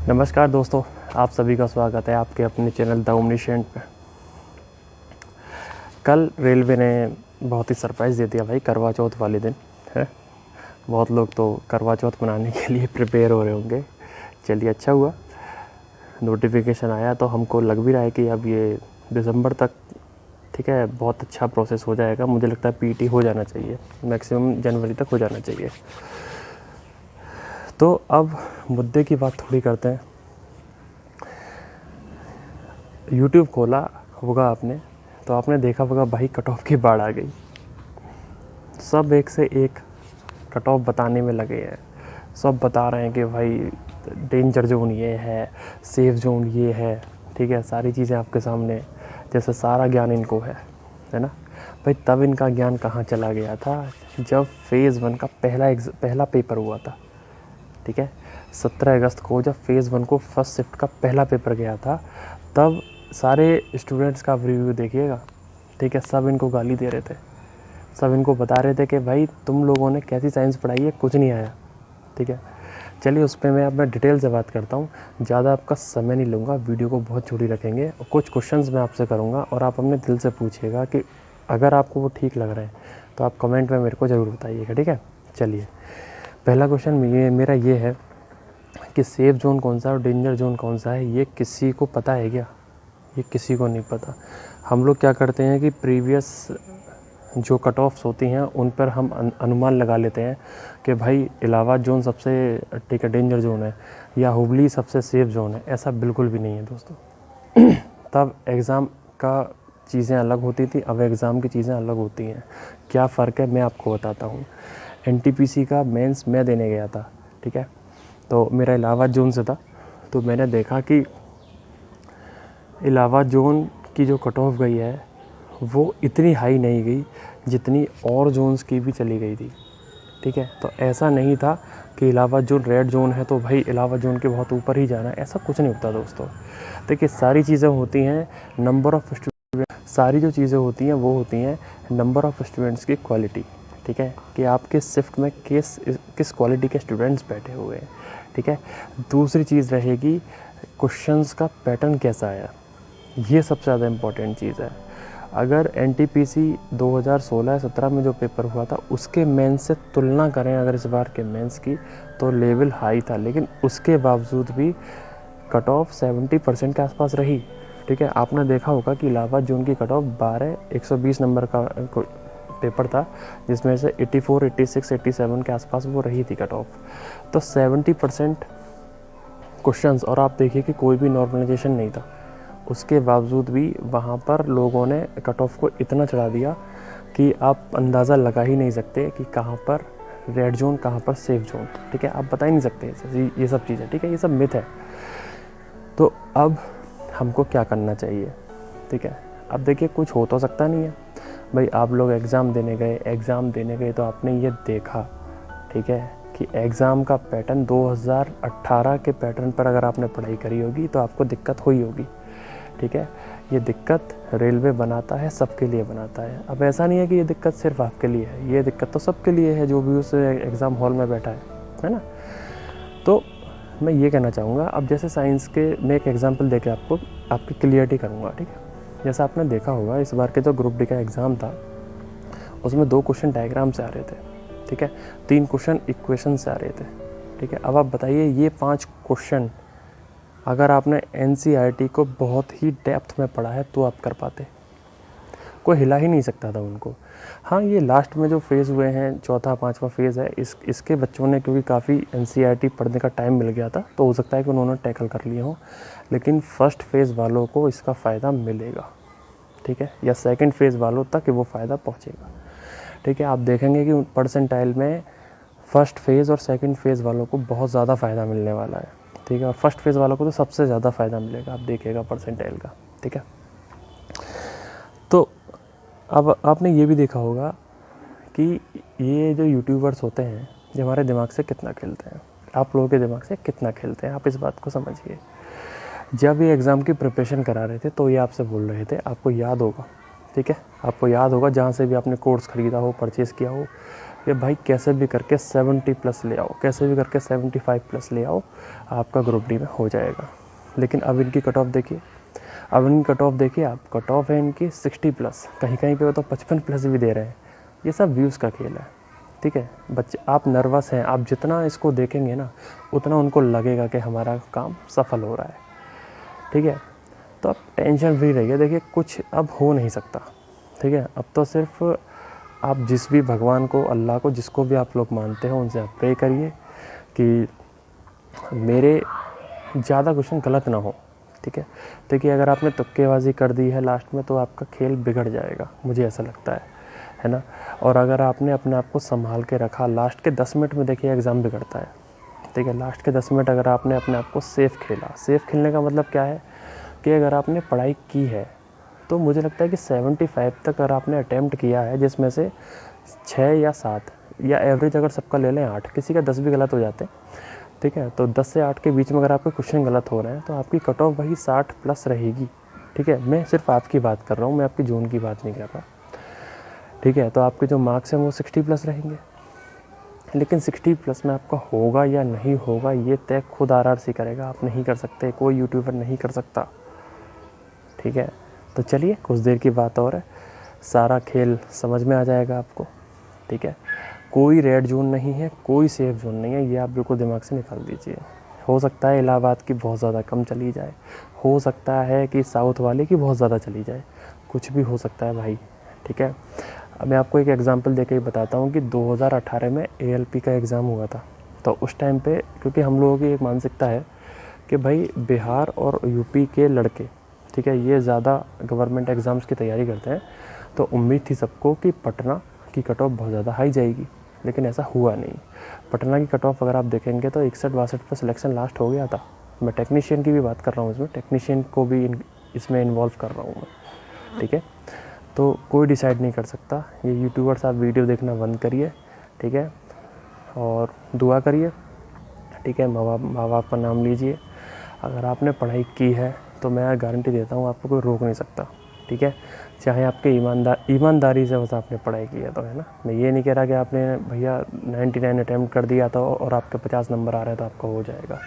नमस्कार दोस्तों, आप सभी का स्वागत है आपके अपने चैनल द ओमनिशिएंट पे। कल रेलवे ने बहुत ही सरप्राइज़ दे दिया भाई, करवा चौथ वाले दिन है। बहुत लोग तो करवा चौथ मनाने के लिए प्रिपेयर हो रहे होंगे। चलिए, अच्छा हुआ नोटिफिकेशन आया, तो हमको लग भी रहा है कि अब ये दिसंबर तक ठीक है बहुत अच्छा प्रोसेस हो जाएगा। मुझे लगता है पीटी हो जाना चाहिए, मैक्सिमम जनवरी तक हो जाना चाहिए। तो अब मुद्दे की बात थोड़ी करते हैं। यूट्यूब खोला होगा आपने, तो आपने देखा होगा भाई कट ऑफ की बाढ़ आ गई। सब एक से एक कट ऑफ बताने में लगे हैं। सब बता रहे हैं कि भाई डेंजर जोन ये है, सेफ जोन ये है, ठीक है। सारी चीज़ें आपके सामने, जैसे सारा ज्ञान इनको है ना भाई। तब इनका ज्ञान कहाँ चला गया था जब फेज़ 1 का पहला पेपर हुआ था, ठीक है। 17 अगस्त को जब फेज़ 1 को फर्स्ट शिफ्ट का पहला पेपर गया था, तब सारे स्टूडेंट्स का रिव्यू देखिएगा, ठीक है। सब इनको गाली दे रहे थे, सब इनको बता रहे थे कि भाई तुम लोगों ने कैसी साइंस पढ़ाई है, कुछ नहीं आया, ठीक है। चलिए, उस पर मैं अब डिटेल से बात करता हूँ। ज़्यादा आपका समय नहीं लूँगा, वीडियो को बहुत छोटी रखेंगे। और कुछ क्वेश्चंस मैं आपसे करूँगा और आप अपने दिल से पूछिएगा कि अगर आपको वो ठीक लग रहे हैं तो आप कमेंट में मेरे को ज़रूर बताइएगा, ठीक है। चलिए, पहला क्वेश्चन मेरा ये है कि सेफ जोन कौन सा है और डेंजर जोन कौन सा है, ये किसी को पता है क्या? ये किसी को नहीं पता। हम लोग क्या करते हैं कि प्रीवियस जो कट ऑफ्स होती हैं उन पर हम अनुमान लगा लेते हैं कि भाई इलाहाबाद जोन सबसे ठीक है डेंजर जोन है, या हुबली सबसे सेफ जोन है। ऐसा बिल्कुल भी नहीं है दोस्तों। तब एग्ज़ाम का चीज़ें अलग होती थी, अब एग्ज़ाम की चीज़ें अलग होती हैं। क्या फ़र्क है मैं आपको बताता हूँ। एनटीपीसी का मेंस मैं देने गया था, ठीक है। तो मेरा इलाहाबाद जोन से था, तो मैंने देखा कि इलाहाबाद जोन की जो कट ऑफ गई है वो इतनी हाई नहीं गई जितनी और जोन्स की भी चली गई थी, ठीक है। तो ऐसा नहीं था कि इलाहाबाद जोन रेड जोन है तो भाई इलाहाबाद जोन के बहुत ऊपर ही जाना है, ऐसा कुछ नहीं होता दोस्तों। देखिए, सारी चीज़ें होती हैं नंबर ऑफ़ स्टूडेंट, सारी जो चीज़ें होती हैं वो होती हैं नंबर ऑफ़ स्टूडेंट्स की क्वालिटी, ठीक है, कि आपके शिफ्ट में किस क्वालिटी के स्टूडेंट्स बैठे हुए हैं, ठीक है। दूसरी चीज़ रहेगी क्वेश्चंस का पैटर्न कैसा है, ये सबसे ज़्यादा इम्पॉर्टेंट चीज़ है। अगर एनटीपीसी 2016-17 में जो पेपर हुआ था उसके मेंस से तुलना करें अगर इस बार के मेंस की, तो लेवल हाई था, लेकिन उसके बावजूद भी कट ऑफ 70% के आसपास रही, ठीक है। आपने देखा होगा कि इलाहाबाद जोन की कट ऑफ 120 नंबर का पेपर था, जिसमें से 84, 86, 87 के आसपास वो रही थी कट ऑफ। तो 70% क्वेश्चंस, और आप देखिए कि कोई भी नॉर्मलाइजेशन नहीं था, उसके बावजूद भी वहाँ पर लोगों ने कट ऑफ को इतना चढ़ा दिया कि आप अंदाज़ा लगा ही नहीं सकते कि कहाँ पर रेड जोन कहाँ पर सेफ जोन, ठीक है। आप बता ही नहीं सकते ये सब चीज़ें, ठीक है। ये सब मिथ है। तो अब हमको क्या करना चाहिए, ठीक है। अब देखिए, कुछ हो तो सकता नहीं है भाई। आप लोग एग्ज़ाम देने गए तो आपने ये देखा, ठीक है, कि एग्ज़ाम का पैटर्न 2018 के पैटर्न पर अगर आपने पढ़ाई करी होगी तो आपको दिक्कत हुई होगी, ठीक है। ये दिक्कत रेलवे बनाता है, सबके लिए बनाता है। अब ऐसा नहीं है कि ये दिक्कत सिर्फ आपके लिए है, ये दिक्कत तो सबके लिए है जो भी उस एग्ज़ाम हॉल में बैठा है ना। तो मैं ये कहना चाहूँगा, अब जैसे साइंस के मैं एक एग्जांपल देके आपकी क्लियरिटी करूँगा, ठीक है। जैसे आपने देखा होगा इस बार के जो ग्रुप डी का एग्ज़ाम था उसमें 2 क्वेश्चन डायग्राम से आ रहे थे, ठीक है। 3 क्वेश्चन इक्वेशन से आ रहे थे, ठीक है। अब आप बताइए, ये 5 क्वेश्चन अगर आपने एनसीईआरटी को बहुत ही डेप्थ में पढ़ा है तो आप कर पाते, कोई हिला ही नहीं सकता था उनको। हाँ, ये लास्ट में जो फेज़ हुए हैं, चौथा 5वां फेज़ है, इसके बच्चों ने क्योंकि काफ़ी एनसीईआरटी पढ़ने का टाइम मिल गया था तो हो सकता है कि उन्होंने टैकल कर लिए हों, लेकिन फर्स्ट फेज़ वालों को इसका फ़ायदा मिलेगा, ठीक है, या सेकंड फेज़ वालों तक वो फ़ायदा पहुँचेगा, ठीक है। आप देखेंगे कि परसेंटाइल में फ़र्स्ट फेज़ और सेकंड फेज़ वालों को बहुत ज़्यादा फ़ायदा मिलने वाला है, ठीक है। और फर्स्ट फेज़ वालों को तो सबसे ज़्यादा फ़ायदा मिलेगा, आप देखिएगा परसेंटाइल का, ठीक है। तो अब आपने ये भी देखा होगा कि ये जो यूट्यूबर्स होते हैं ये हमारे दिमाग से कितना खेलते हैं, आप लोगों के दिमाग से कितना खेलते हैं, आप इस बात को समझिए। जब ये एग्ज़ाम की प्रिपरेशन करा रहे थे तो ये आपसे बोल रहे थे, आपको याद होगा, ठीक है, आपको याद होगा जहाँ से भी आपने कोर्स ख़रीदा हो, परचेज़ किया हो, कि भाई कैसे भी करके 70 प्लस ले आओ, कैसे भी करके 75 प्लस ले आओ, आपका ग्रुप डी में हो जाएगा। लेकिन अब इनकी कट ऑफ देखिए, अब इनकी कट ऑफ देखिए आप, कट ऑफ है इनकी 60 प्लस, कहीं कहीं पे तो 55 प्लस भी दे रहे हैं। ये सब व्यूज़ का खेल है, ठीक है। बच्चे आप नर्वस हैं, आप जितना इसको देखेंगे ना उतना उनको लगेगा कि हमारा काम सफल हो रहा है, ठीक है। तो आप टेंशन फ्री रहिए, देखिए कुछ अब हो नहीं सकता, ठीक है। अब तो सिर्फ आप जिस भी भगवान को, अल्लाह को, जिसको भी आप लोग मानते हो उनसे आप प्रे करिए कि मेरे ज़्यादा क्वेश्चन गलत ना हो, ठीक है। देखिए अगर आपने तुक्केबाजी कर दी है लास्ट में तो आपका खेल बिगड़ जाएगा, मुझे ऐसा लगता है ना। और अगर आपने अपने आप को संभाल के रखा, लास्ट के 10 मिनट में देखिए एग्ज़ाम बिगड़ता है, ठीक है। लास्ट के 10 मिनट अगर आपने अपने आप को सेफ़ खेला, सेफ़ खेलने का मतलब क्या है कि अगर आपने पढ़ाई की है तो मुझे लगता है कि 75 तक अगर आपने अटैम्प्ट किया है, जिसमें से 6 या 7 या एवरेज अगर सबका ले लें 8, किसी का 10 भी गलत हो जाते हैं, ठीक है। तो 10 से 8 के बीच में अगर आपके क्वेश्चन गलत हो रहे हैं तो आपकी कट ऑफ वही 60 प्लस रहेगी, ठीक है। मैं सिर्फ आपकी बात कर रहा हूँ, मैं आपकी जोन की बात नहीं कर रहा, ठीक है। तो आपके जो मार्क्स हैं वो 60 प्लस रहेंगे, लेकिन 60 प्लस में आपका होगा या नहीं होगा ये तय खुद RRC करेगा, आप नहीं कर सकते, कोई यूट्यूबर नहीं कर सकता, ठीक है। तो चलिए कुछ देर की बात और है, सारा खेल समझ में आ जाएगा आपको, ठीक है। कोई रेड जोन नहीं है, कोई सेफ जोन नहीं है, ये आप बिल्कुल दिमाग से निकाल दीजिए। हो सकता है इलाहाबाद की बहुत ज़्यादा कम चली जाए, हो सकता है कि साउथ वाले की बहुत ज़्यादा चली जाए, कुछ भी हो सकता है भाई, ठीक है। अब मैं आपको एक एग्जांपल देके ही बताता हूँ कि 2018 में ALP का एग्ज़ाम हुआ था। तो उस टाइम पे क्योंकि हम लोगों की एक मानसिकता है कि भाई बिहार और यूपी के लड़के, ठीक है, ये ज़्यादा गवर्नमेंट एग्ज़ाम्स की तैयारी करते हैं, तो उम्मीद थी सबको कि पटना की कट ऑफ बहुत ज़्यादा हाई जाएगी, लेकिन ऐसा हुआ नहीं। पटना की कट ऑफ अगर आप देखेंगे तो 61-62 पर सिलेक्शन लास्ट हो गया था। मैं टेक्नीशियन की भी बात कर रहा हूँ, इसमें टेक्नीशियन को भी इसमें इन्वॉल्व कर रहा हूँ मैं, ठीक है। तो कोई डिसाइड नहीं कर सकता, ये यूट्यूबर्स आप वीडियो देखना बंद करिए, ठीक है, और दुआ करिए, ठीक है। माँ बाप का नाम लीजिए। अगर आपने पढ़ाई की है तो मैं गारंटी देता हूँ आपको कोई रोक नहीं सकता, ठीक है। चाहे आपके ईमानदारी से बस आपने पढ़ाई की है तो, है ना। मैं ये नहीं कह रहा कि आपने भैया 99 अटैम्प्ट कर दिया था और आपके 50 नंबर आ रहे हैं तो आपका हो जाएगा,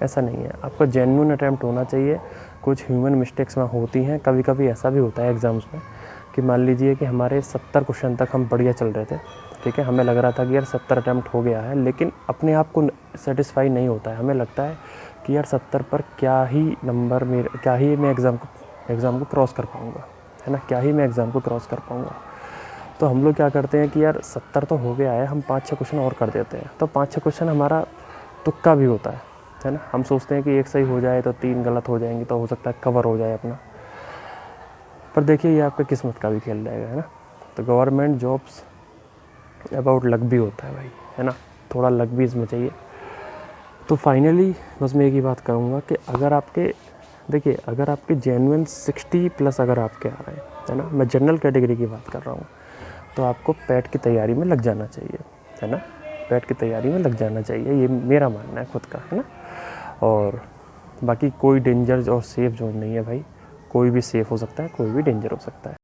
ऐसा नहीं है। आपका जेन्युइन अटैम्प्ट होना चाहिए। कुछ ह्यूमन मिस्टेक्स में होती हैं, कभी कभी ऐसा भी होता है एग्ज़ाम्स में कि मान लीजिए कि हमारे 70 क्वेश्चन तक हम बढ़िया चल रहे थे, ठीक है, हमें लग रहा था कि यार 70 अटैम्प्ट हो गया है, लेकिन अपने आप को सेटिस्फाई नहीं होता है। हमें लगता है कि यार 70 पर क्या ही मैं एग्ज़ाम को क्रॉस कर पाऊँगा, है ना, क्या ही मैं एग्ज़ाम को क्रॉस कर पाऊँगा। तो हम लोग क्या करते हैं कि यार 70 तो हो गया है, हम 5-6 क्वेश्चन और कर देते हैं। तो 5-6 क्वेश्चन हमारा तुक्का भी होता है ना। हम सोचते हैं कि एक सही हो जाए तो 3 गलत हो जाएंगी तो हो सकता है कवर हो जाए अपना, पर देखिए ये आपका किस्मत का भी खेल रहेगा, है ना। तो गवर्नमेंट जॉब्स अबाउट लक भी होता है भाई, है ना, थोड़ा लक भी इसमें चाहिए। तो फाइनली बस मैं एक ही बात कहूँगा कि अगर आपके जेन्युइन 60 प्लस अगर आपके आ रहे हैं, है ना, मैं जनरल कैटेगरी की बात कर रहा हूँ, तो आपको पैट की तैयारी में लग जाना चाहिए, है ना, पैट की तैयारी में लग जाना चाहिए, ये मेरा मानना है खुद का, है ना। और बाकी कोई डेंजर और सेफ़ जोन नहीं है भाई, कोई भी सेफ़ हो सकता है, कोई भी डेंजर हो सकता है।